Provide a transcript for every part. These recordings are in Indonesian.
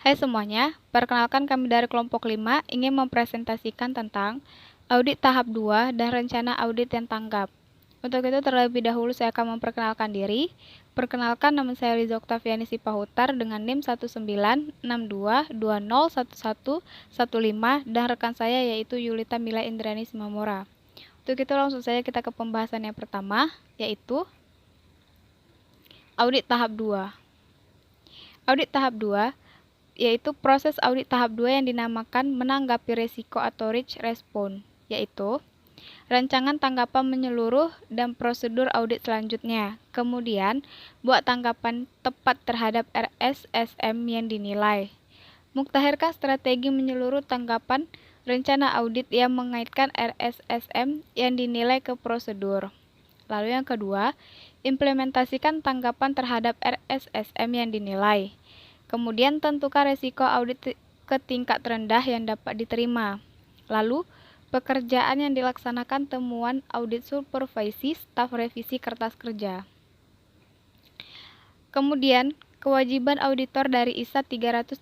Hai semuanya, perkenalkan kami dari kelompok 5 ingin mempresentasikan tentang audit tahap 2 dan rencana audit yang tanggap. Untuk itu terlebih dahulu saya akan memperkenalkan diri. Perkenalkan, nama saya Liza Oktaviani Sipahutar dengan NIM 1962201115 dan rekan saya yaitu Yulita Mila Indrani Simamora. Untuk itu langsung saja kita ke pembahasan yang pertama, yaitu audit tahap 2. Audit tahap 2 yaitu proses audit tahap 2 yang dinamakan menanggapi risiko atau risk response, yaitu rancangan tanggapan menyeluruh dan prosedur audit selanjutnya. Kemudian, buat tanggapan tepat terhadap RSSM yang dinilai. Muktahirkan strategi menyeluruh tanggapan rencana audit yang mengaitkan RSSM yang dinilai ke prosedur. Lalu yang kedua, implementasikan tanggapan terhadap RSSM yang dinilai. Kemudian tentukan risiko audit ke tingkat rendah yang dapat diterima. Lalu, pekerjaan yang dilaksanakan temuan audit supervisi staf revisi kertas kerja. Kemudian, kewajiban auditor dari ISA 330.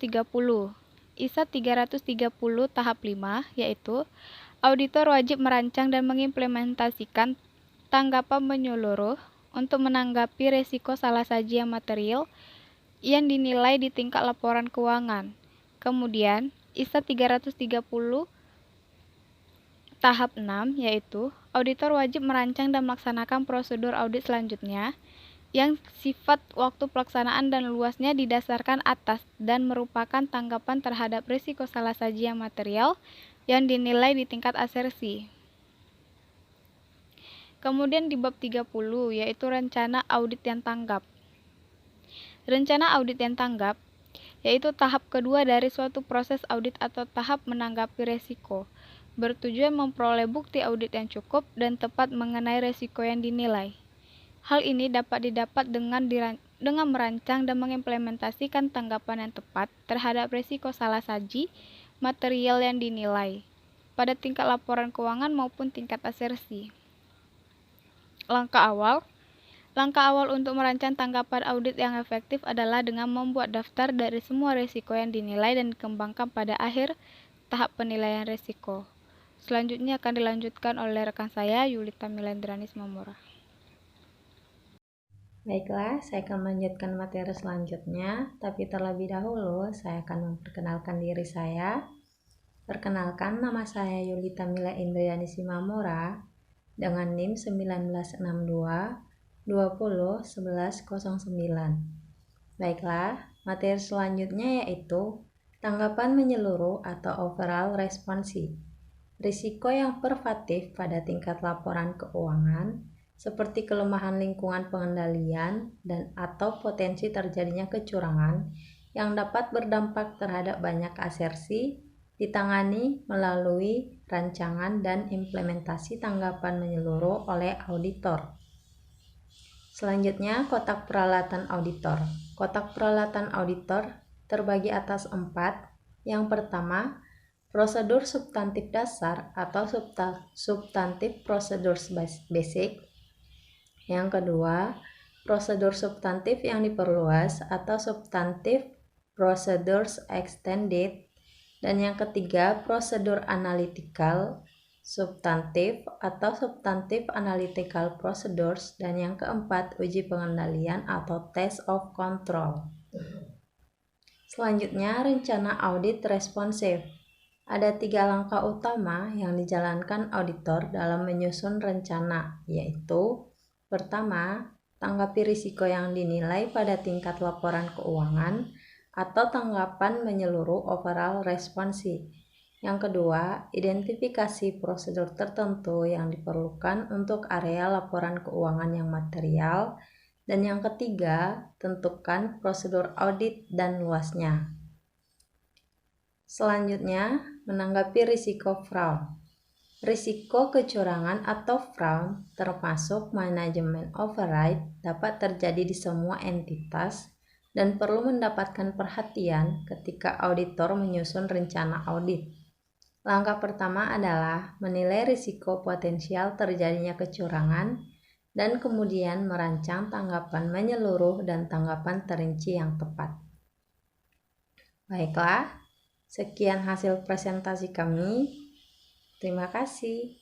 ISA 330 tahap 5 yaitu auditor wajib merancang dan mengimplementasikan tanggapan menyeluruh untuk menanggapi risiko salah saji yang material yang dinilai di tingkat laporan keuangan. Kemudian, ISA 330 tahap 6 yaitu auditor wajib merancang dan melaksanakan prosedur audit selanjutnya yang sifat waktu pelaksanaan dan luasnya didasarkan atas dan merupakan tanggapan terhadap risiko salah saji yang material yang dinilai di tingkat asersi. Kemudian di bab 30 yaitu rencana audit yang tanggap. Rencana audit yang tanggap yaitu tahap kedua dari suatu proses audit atau tahap menanggapi risiko, bertujuan memperoleh bukti audit yang cukup dan tepat mengenai risiko yang dinilai. Hal ini dapat didapat dengan merancang dan mengimplementasikan tanggapan yang tepat terhadap risiko salah saji material yang dinilai, pada tingkat laporan keuangan maupun tingkat asersi. Langkah awal untuk merancang tanggapan audit yang efektif adalah dengan membuat daftar dari semua risiko yang dinilai dan dikembangkan pada akhir tahap penilaian risiko. Selanjutnya akan dilanjutkan oleh rekan saya, Yulita Milendrani Mamora. Baiklah, saya akan melanjutkan materi selanjutnya, tapi terlebih dahulu saya akan memperkenalkan diri saya. Perkenalkan, nama saya Yulita Mila Indrani Simamora dengan NIM 1962 201109. Baiklah, materi selanjutnya yaitu tanggapan menyeluruh atau overall responsi. Risiko yang pervatif pada tingkat laporan keuangan seperti kelemahan lingkungan pengendalian dan atau potensi terjadinya kecurangan yang dapat berdampak terhadap banyak asersi ditangani melalui rancangan dan implementasi tanggapan menyeluruh oleh auditor. Selanjutnya, kotak peralatan auditor. Kotak peralatan auditor terbagi atas 4. Yang pertama, prosedur substantif dasar atau substantif procedures basic. Yang kedua, prosedur substantif yang diperluas atau substantif procedures extended. Dan yang ketiga, prosedur analytical substantif atau substantif analytical procedures. Dan yang keempat, uji pengendalian atau test of control. Selanjutnya, rencana audit responsif. Ada 3 langkah utama yang dijalankan auditor dalam menyusun rencana, yaitu pertama, tanggapi risiko yang dinilai pada tingkat laporan keuangan atau tanggapan menyeluruh overall responsi. Yang kedua, identifikasi prosedur tertentu yang diperlukan untuk area laporan keuangan yang material. Dan yang ketiga, tentukan prosedur audit dan luasnya. Selanjutnya, menanggapi risiko fraud. Risiko kecurangan atau fraud termasuk manajemen override dapat terjadi di semua entitas dan perlu mendapatkan perhatian ketika auditor menyusun rencana audit. Langkah pertama adalah menilai risiko potensial terjadinya kecurangan dan kemudian merancang tanggapan menyeluruh dan tanggapan terinci yang tepat. Baiklah, sekian hasil presentasi kami. Terima kasih.